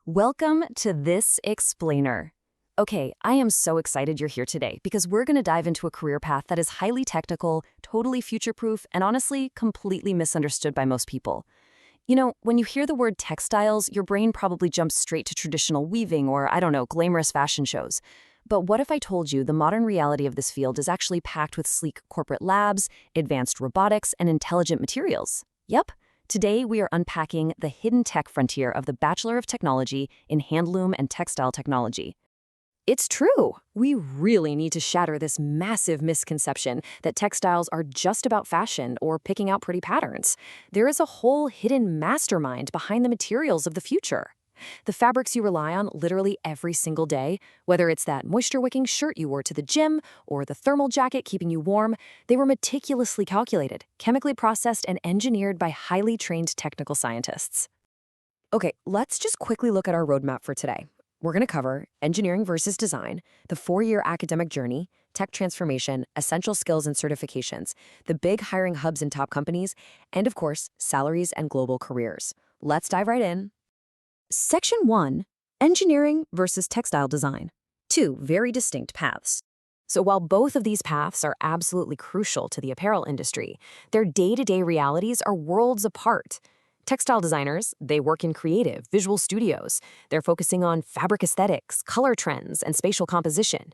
Welcome to This Explainer. Okay, I am so excited you're here today because we're going to dive into a career path that is highly technical, totally future-proof, and honestly, completely misunderstood by most people. You know, when you hear the word textiles, your brain probably jumps straight to traditional weaving or, I don't know, glamorous fashion shows. But what if I told you the modern reality of this field is actually packed with sleek corporate labs, advanced robotics, and intelligent materials? Yep. Today, we are unpacking the hidden tech frontier of the Bachelor of Technology in Handloom and Textile Technology. It's true. We really need to shatter this massive misconception that textiles are just about fashion or picking out pretty patterns. There is a whole hidden mastermind behind the materials of the future. The fabrics you rely on literally every single day, whether it's that moisture-wicking shirt you wore to the gym or the thermal jacket keeping you warm, they were meticulously calculated, chemically processed, and engineered by highly trained technical scientists. Okay, let's just quickly look at our roadmap for today. We're going to cover engineering versus design, the 4-year academic journey, tech transformation, essential skills and certifications, the big hiring hubs in top companies, and of course, salaries and global careers. Let's dive right in. Section 1, Engineering versus Textile Design. Two very distinct paths. So while both of these paths are absolutely crucial to the apparel industry, their day-to-day realities are worlds apart. Textile designers, they work in creative, visual studios. They're focusing on fabric aesthetics, color trends, and spatial composition.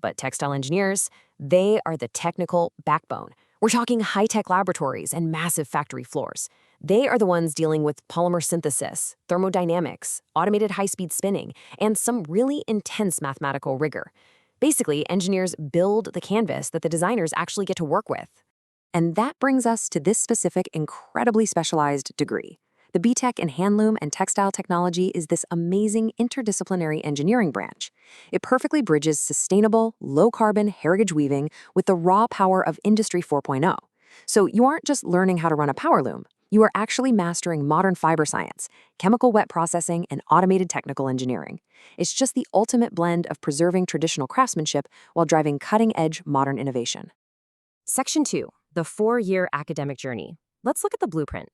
But textile engineers, they are the technical backbone. We're talking high-tech laboratories and massive factory floors. They are the ones dealing with polymer synthesis, thermodynamics, automated high-speed spinning, and some really intense mathematical rigor. Basically, engineers build the canvas that the designers actually get to work with. And that brings us to this specific, incredibly specialized degree. The B.Tech in Handloom and Textile Technology is this amazing interdisciplinary engineering branch. It perfectly bridges sustainable, low-carbon heritage weaving with the raw power of Industry 4.0. So you aren't just learning how to run a power loom. You are actually mastering modern fiber science, chemical wet processing, and automated technical engineering. It's just the ultimate blend of preserving traditional craftsmanship while driving cutting-edge modern innovation. Section 2, the 4-year academic journey. Let's look at the blueprint.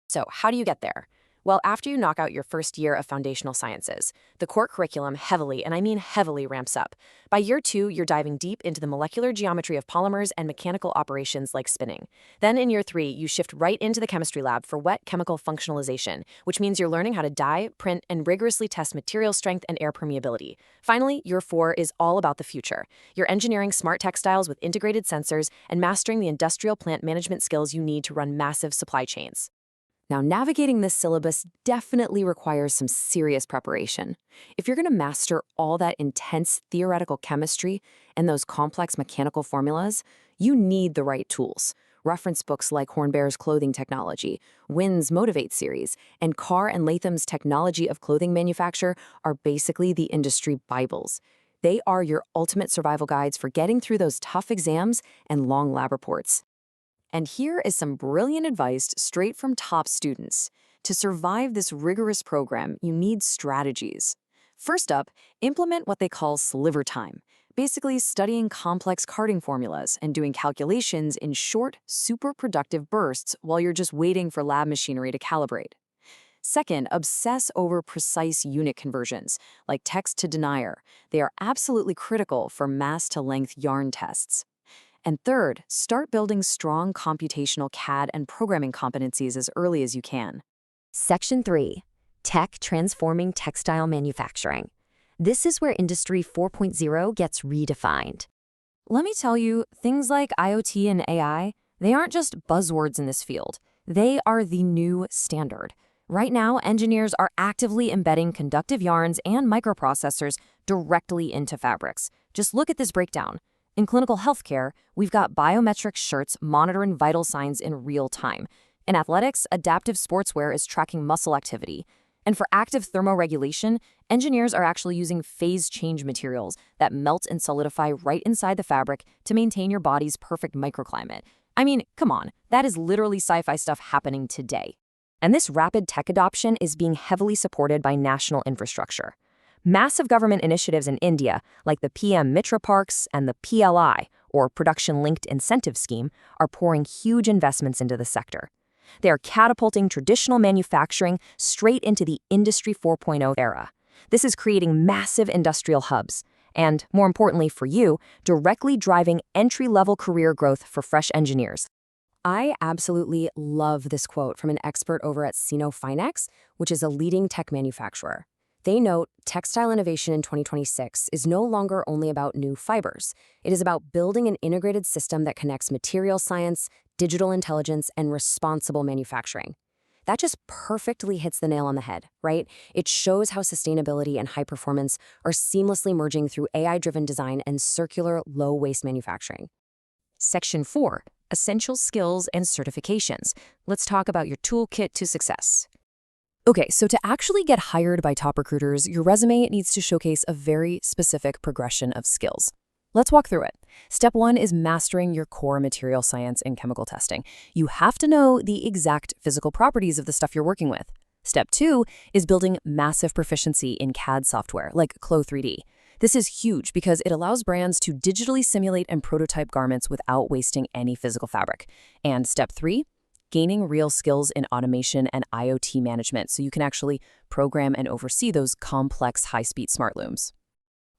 So how do you get there? Well, after you knock out your first year of foundational sciences, the core curriculum heavily, and I mean heavily, ramps up. By year 2, you're diving deep into the molecular geometry of polymers and mechanical operations like spinning. Then in year 3, you shift right into the chemistry lab for wet chemical functionalization, which means you're learning how to dye, print, and rigorously test material strength and air permeability. Finally, year 4 is all about the future. You're engineering smart textiles with integrated sensors and mastering the industrial plant management skills you need to run massive supply chains. Now, navigating this syllabus definitely requires some serious preparation. If you're going to master all that intense theoretical chemistry and those complex mechanical formulas, you need the right tools. Reference books like Hornbear's Clothing Technology, Wynn's Motivate series, and Carr and Latham's Technology of Clothing Manufacture are basically the industry Bibles. They are your ultimate survival guides for getting through those tough exams and long lab reports. And here is some brilliant advice straight from top students. To survive this rigorous program, you need strategies. First up, implement what they call sliver time, basically studying complex carding formulas and doing calculations in short, super productive bursts while you're just waiting for lab machinery to calibrate. Second, obsess over precise unit conversions, like text to denier. They are absolutely critical for mass-to-length yarn tests. And third, start building strong computational CAD and programming competencies as early as you can. Section 3, Tech Transforming Textile Manufacturing. This is where Industry 4.0 gets redefined. Let me tell you, things like IoT and AI, they aren't just buzzwords in this field. They are the new standard. Right now, engineers are actively embedding conductive yarns and microprocessors directly into fabrics. Just look at this breakdown. In clinical healthcare, we've got biometric shirts monitoring vital signs in real time. In athletics, adaptive sportswear is tracking muscle activity. And for active thermoregulation, engineers are actually using phase change materials that melt and solidify right inside the fabric to maintain your body's perfect microclimate. I mean, come on, that is literally sci-fi stuff happening today. And this rapid tech adoption is being heavily supported by national infrastructure. Massive government initiatives in India, like the PM Mitra Parks and the PLI, or Production Linked Incentive Scheme, are pouring huge investments into the sector. They are catapulting traditional manufacturing straight into the Industry 4.0 era. This is creating massive industrial hubs and, more importantly for you, directly driving entry-level career growth for fresh engineers. I absolutely love this quote from an expert over at Finex, which is a leading tech manufacturer. They note, textile innovation in 2026 is no longer only about new fibers. It is about building an integrated system that connects material science, digital intelligence, and responsible manufacturing. That just perfectly hits the nail on the head, right? It shows how sustainability and high performance are seamlessly merging through AI-driven design and circular, low-waste manufacturing. Section 4, Essential Skills and Certifications. Let's talk about your toolkit to success. Okay, so to actually get hired by top recruiters, your resume needs to showcase a very specific progression of skills. Let's walk through it. Step 1 is mastering your core material science and chemical testing. You have to know the exact physical properties of the stuff you're working with. Step 2 is building massive proficiency in CAD software, like Clo3D. This is huge because it allows brands to digitally simulate and prototype garments without wasting any physical fabric. And step 3, gaining real skills in automation and IoT management so you can actually program and oversee those complex high-speed smart looms.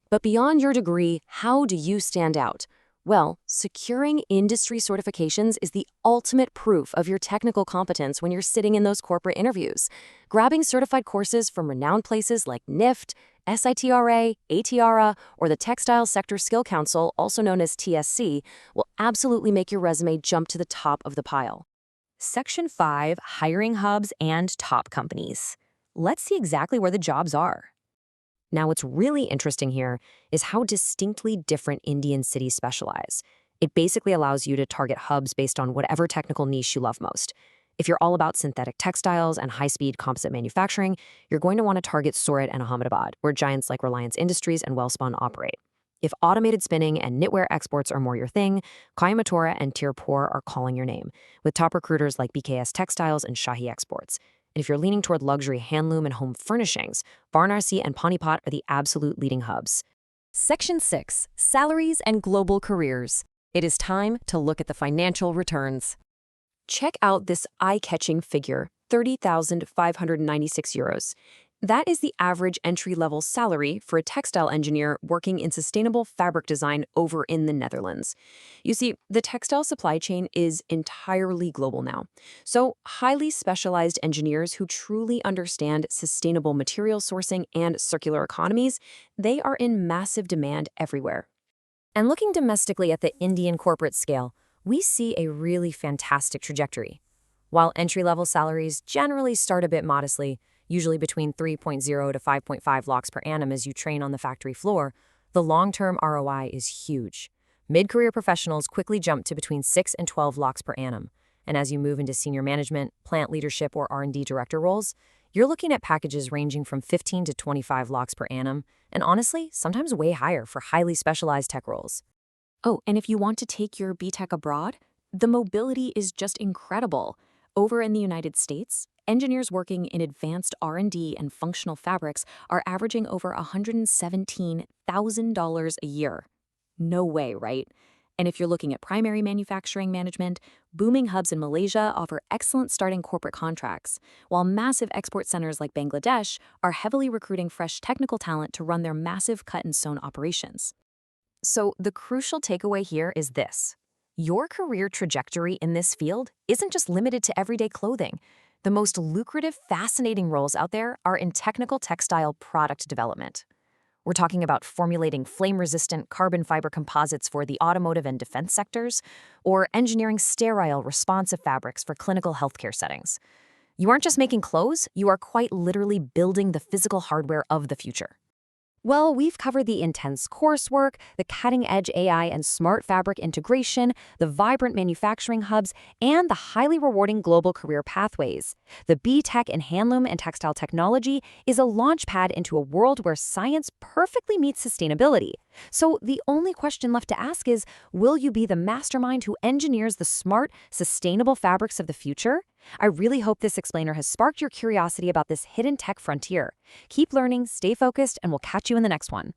But beyond your degree, how do you stand out? Well, securing industry certifications is the ultimate proof of your technical competence when you're sitting in those corporate interviews. Grabbing certified courses from renowned places like NIFT, SITRA, ATRA, or the Textile Sector Skill Council, also known as TSC, will absolutely make your resume jump to the top of the pile. Section 5, Hiring Hubs and Top Companies. Let's see exactly where the jobs are. Now, what's really interesting here is how distinctly different Indian cities specialize. It basically allows you to target hubs based on whatever technical niche you love most. If you're all about synthetic textiles and high-speed composite manufacturing, you're going to want to target Surat and Ahmedabad, where giants like Reliance Industries and Welspun operate. If automated spinning and knitwear exports are more your thing, Coimbatore and Tirupur are calling your name, with top recruiters like BKS Textiles and Shahi Exports. And if you're leaning toward luxury handloom and home furnishings, Varanasi and Panipat are the absolute leading hubs. Section 6, Salaries and Global Careers. It is time to look at the financial returns. Check out this eye-catching figure, 30,596 euros. That is the average entry-level salary for a textile engineer working in sustainable fabric design over in the Netherlands. You see, the textile supply chain is entirely global now. So highly specialized engineers who truly understand sustainable material sourcing and circular economies, they are in massive demand everywhere. And looking domestically at the Indian corporate scale, we see a really fantastic trajectory. While entry-level salaries generally start a bit modestly, usually between 3.0 to 5.5 lakhs per annum as you train on the factory floor, the long-term ROI is huge. Mid-career professionals quickly jump to between 6 and 12 lakhs per annum. And as you move into senior management, plant leadership, or R&D director roles, you're looking at packages ranging from 15 to 25 lakhs per annum, and honestly, sometimes way higher for highly specialized tech roles. Oh, and if you want to take your B.Tech abroad, the mobility is just incredible. Over in the United States, engineers working in advanced R&D and functional fabrics are averaging over $117,000 a year. No way, right? And if you're looking at primary manufacturing management, booming hubs in Malaysia offer excellent starting corporate contracts, while massive export centers like Bangladesh are heavily recruiting fresh technical talent to run their massive cut-and-sewn operations. So the crucial takeaway here is this. Your career trajectory in this field isn't just limited to everyday clothing. The most lucrative, fascinating roles out there are in technical textile product development. We're talking about formulating flame-resistant carbon fiber composites for the automotive and defense sectors, or engineering sterile, responsive fabrics for clinical healthcare settings. You aren't just making clothes, you are quite literally building the physical hardware of the future. Well, we've covered the intense coursework, the cutting-edge AI and smart fabric integration, the vibrant manufacturing hubs, and the highly rewarding global career pathways. The B.Tech in Handloom and Textile Technology is a launchpad into a world where science perfectly meets sustainability. So the only question left to ask is, will you be the mastermind who engineers the smart, sustainable fabrics of the future? I really hope this explainer has sparked your curiosity about this hidden tech frontier. Keep learning, stay focused, and we'll catch you in the next one.